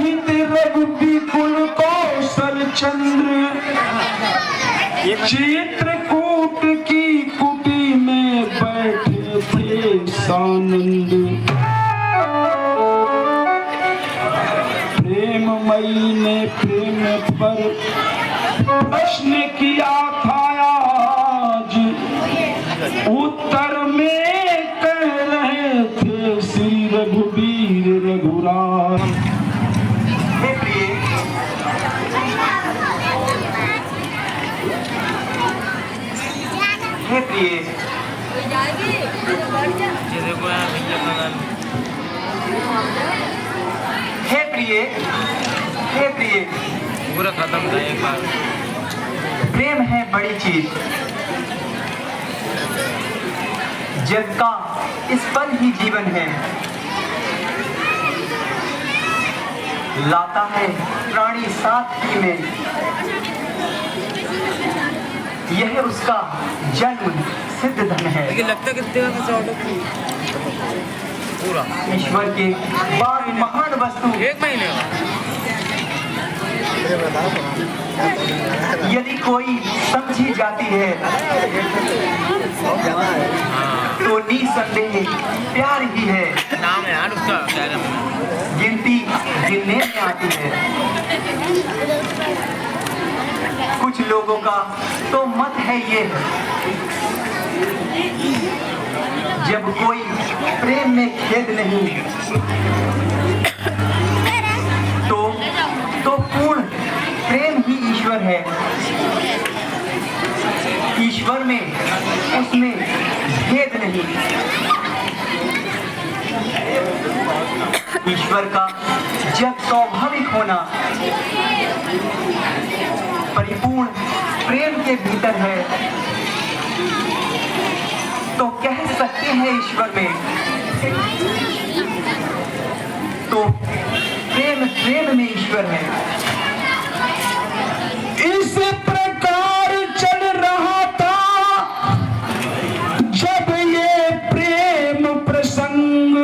सहित रघुकुल कौशल चंद्र चित्रकूट की कुटी में बैठे थे सानंद। प्रेममयी ने प्रेम पर प्रश्न किया था आज, उत्तर में कह रहे थे श्री रघुवीर रघुराज। हे प्रिय, हे प्रिय, हे प्रिय, पूरा खत्म था एक बार। प्रेम है बड़ी चीज, जग का इस पल ही जीवन है। लाता है प्राणी साथी में, यह उसका जन्म सिद्ध धन है। लेकिन लगता कितने पूरा ईश्वर के बाद महान वस्तु 1 महीने यदि कोई समझी जाती है तो निसंदेह प्यार ही है। नाम है यार उसका, गिनती गिनने में आती है। कुछ लोगों का तो मत है ये, जब कोई प्रेम में खेद नहीं तो पूर्ण प्रेम ही ईश्वर है। ईश्वर में उसमें भेद नहीं। ईश्वर का जब स्वाभाविक होना परिपूर्ण प्रेम के भीतर है तो कह सकते हैं ईश्वर में, तो प्रेम प्रेम में ईश्वर है। इस प्रकार चल रहा था जब ये प्रेम प्रसंग,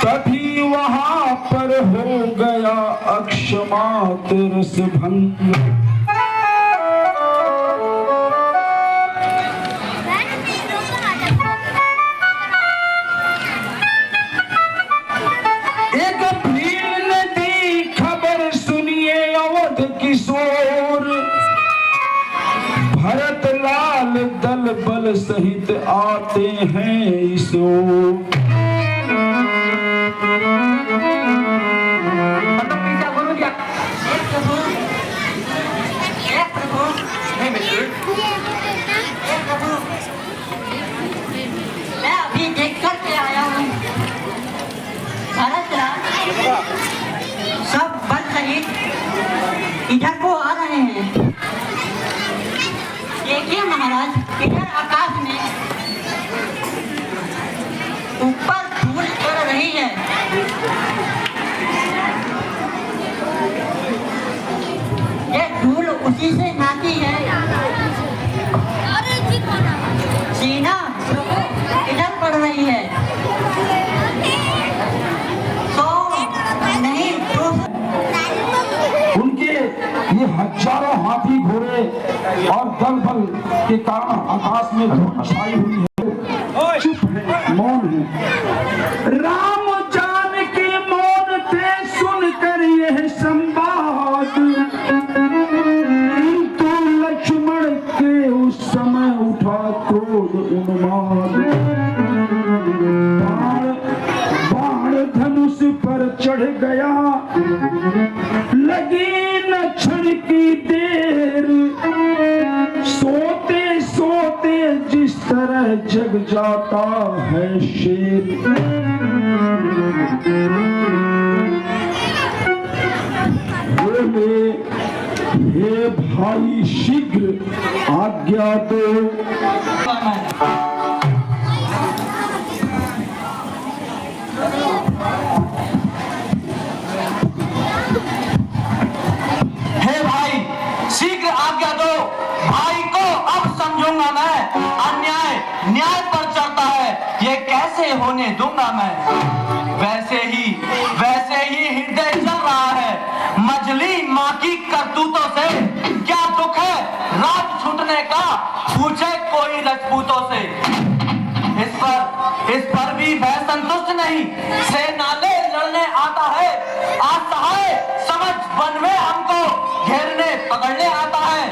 तभी वहां पर हो गया अक्षमात रस भंग। एक भीड़ ने दी खबर, सुनिए अवध किशोर, भरत लाल दल बल सहित आते हैं इस ओर। मैं अभी देख कर के आया हूँ, भरत लाल सब बल सहित इधर को आ रहे हैं। देखिए महाराज, इधर आकाश में ऊपर धूल पड़ रही है। ये धूल उसी से नाती है। सीना इधर पड़ रही है तो नहीं तो उनके ये हजारों हाथी घोड़े और दल बल के कारण आकाश में धूल छाई हुई है। चुप है, मौन है। राम जान के मौन थे सुनकर यह संवाद, तो लक्ष्मण के उस समय उठा क्रोध उन्माद। बाण धनुष पर चढ़ गया, लगी न क्षण की देर, सोते सोते जिस तरह जग जाता है शेर। बोले हे भाई शीघ्र आज्ञा दो। हे भाई शीघ्र आज्ञा दो, भाई को अब समझूंगा मैं। अन्याय न्याय पर चढ़ता है, ये कैसे होने दूंगा मैं। वैसे ही हृदय लूटने का पूछे कोई राजपूतों से। इस पर भी वह संतुष्ट नहीं, सेनाले लड़ने आता है, असहाय समझ वन में हमको घेरने पकड़ने आता है।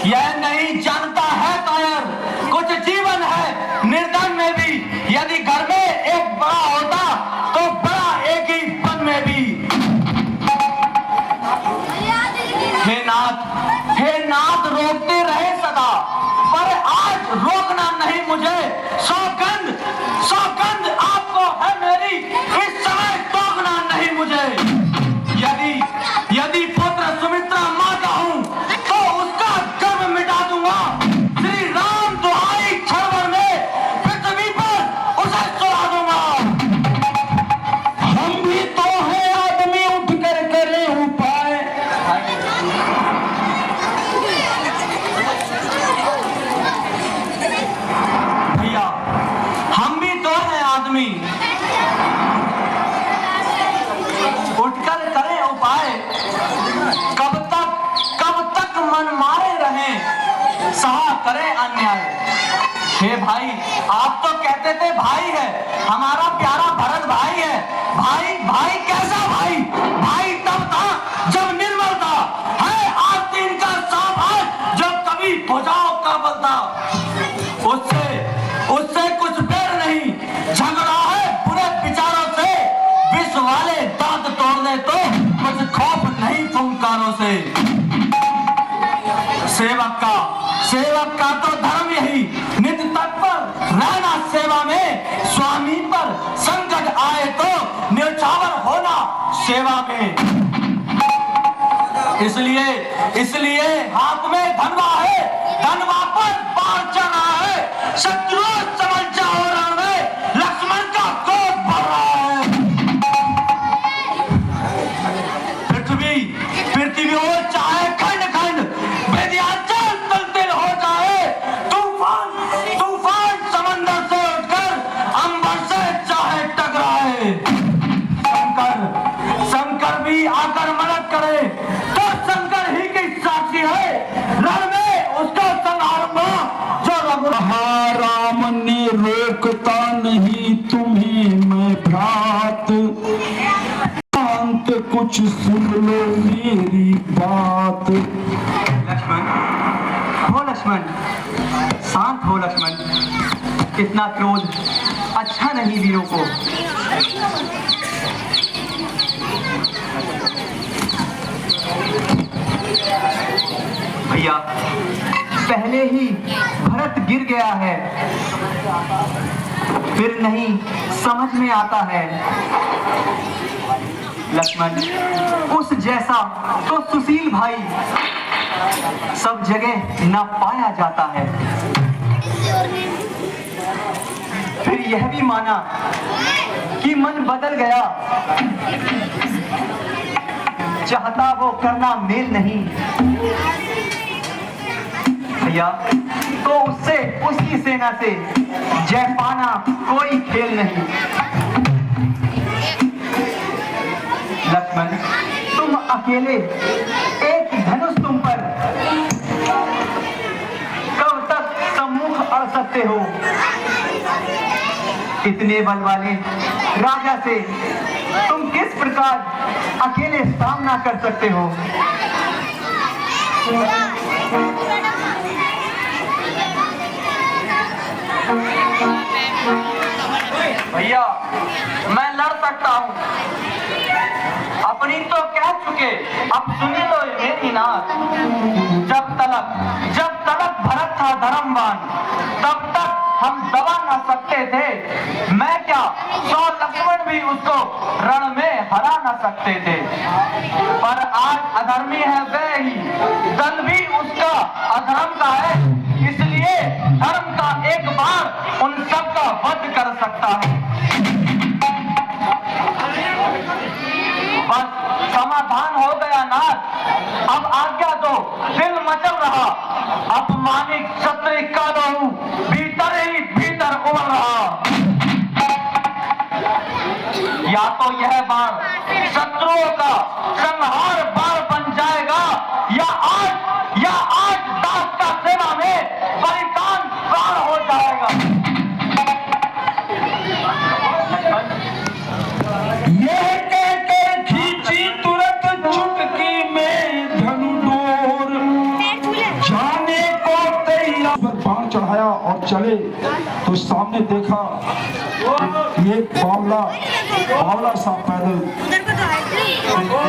यह नहीं जानता है कायर, कुछ जीवन है निर्धन में भी। यदि घर में एक बड़ा होता तो बड़ा एक ही वन में भी। हे नाथ रोकते रहे सदा, पर आज रोकना नहीं मुझे। सौगंध आपको है मेरी, इस समय टोकना नहीं मुझे। यदि पुत्र सुमित्रा माँ का हूँ तो उसका गर्व मिटा दूंगा। श्री राम दुहाई क्षण में पृथ्वी पर उसे सुला दूंगा। हम भी तो हैं आदमी, उठ कर करें उपाय। भैया हम भी तो हैं आदमी, उठकर करें उपाय। कब तक मन मारे रहें, सहा करें अन्याय। हे भाई, आप तो कहते थे भाई है, हमारा प्यारा भरत भाई है। भाई कैसा भाई? भाई तब था जब निर्मल था, है आस्तीन का सांप है जो कभी भुजाओं का बल था। उससे कुछ डर नहीं, झगड़ा है बुरे विचारों से। विष वाले दांत तोड़ने तो कुछ खौफ नहीं फुंकारों से। सेवक का तो धर्म यही, नित तत्पर रहना सेवा में। स्वामी पर संकट आए तो न्यौछावर होना सेवा में। इसलिए हाथ में धनवा है, धनवा पर पार चढ़ा है। शत्रु समझ जाओ रण में, लक्ष्मण का क्रोध बढ़ रहा है। पृथ्वी हो चाहे खंड खंड, विंध्याचल तलतिल हो जाए। तूफान समंदर से उठकर अंबर से चाहे टकराए। शंकर भी आकर मदद करे तो शंकर ही की साक्षी है। रण में उसका संहारूंगा जो रघुराम। राम ने रोकता नहीं तुम्हें मैं भ्रात, शांत कुछ सुन लो मेरी बात। लक्ष्मण, शांत हो लक्ष्मण। इतना क्रोध अच्छा नहीं वीरों को। भैया पहले ही भरत गिर गया है, फिर नहीं समझ में आता है। लक्ष्मण उस जैसा तो सुशील भाई सब जगह न पाया जाता है। फिर यह भी माना कि मन बदल गया, चाहता वो करना मेल नहीं। भैया तो उससे, उसकी सेना से जय पाना कोई खेल नहीं। लक्ष्मण तुम अकेले, एक धनुष तुम पर कब तक सम्मुख अड़ सकते हो? इतने बल वाले राजा से तुम किस प्रकार अकेले सामना कर सकते हो? भैया मैं लड़ सकता हूँ, अपनी तो कह चुके, अब सुनिए तो मेरी नाथ। जब तलक भरत था धर्मवान, तब तक हम दबा न सकते थे। मैं क्या 100 लक्ष्मण भी उसको रण में हरा न सकते थे। पर आज अधर्मी है वह ही, दल भी उसका अधर्म का है। इसलिए धर्म का एक बार उन सब का वध कर सकता है। बस समाधान हो गया नाथ, अब आज्ञा दो, दिल मचल रहा। अपमानित क्षत्रिय का लहू भीतर ही भीतर उमड़ रहा। या तो यह बाण शत्रुओं का संहार बाण बन जाएगा, या आज या आज दास का सेवा में बलिदान प्राण हो जाएगा। ये कहकर खींची तुरंत चुटकी में धनुडोर, जाने को तैयार पर बाण चढ़ाया और चले तो सामने देखा ये बावला सा पैदल उधर को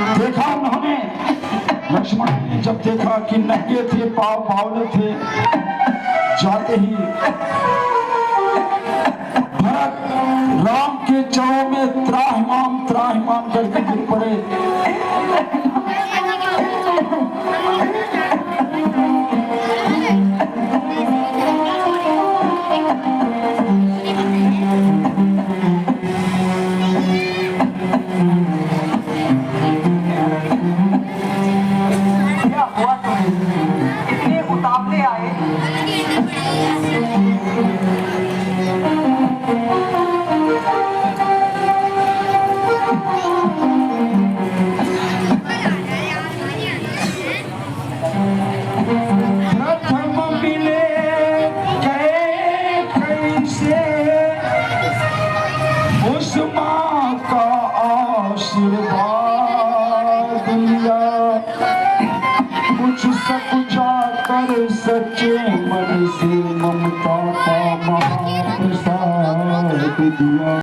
तो देखा उन्होंने, लक्ष्मण ने जब देखा कि नंगे थे, पांव बावले थे, जाते ही भरत राम के चरणों में त्राहिमाम करके गिर पड़े। क्या हुआ तुम्हें? इतने उतावले आए? प्रथम मिले कैसे उस माँ का आशीर्वाद लिया, कुछ सकुचा कर सच्चे मन से ममता का महाप्रसाद दिया।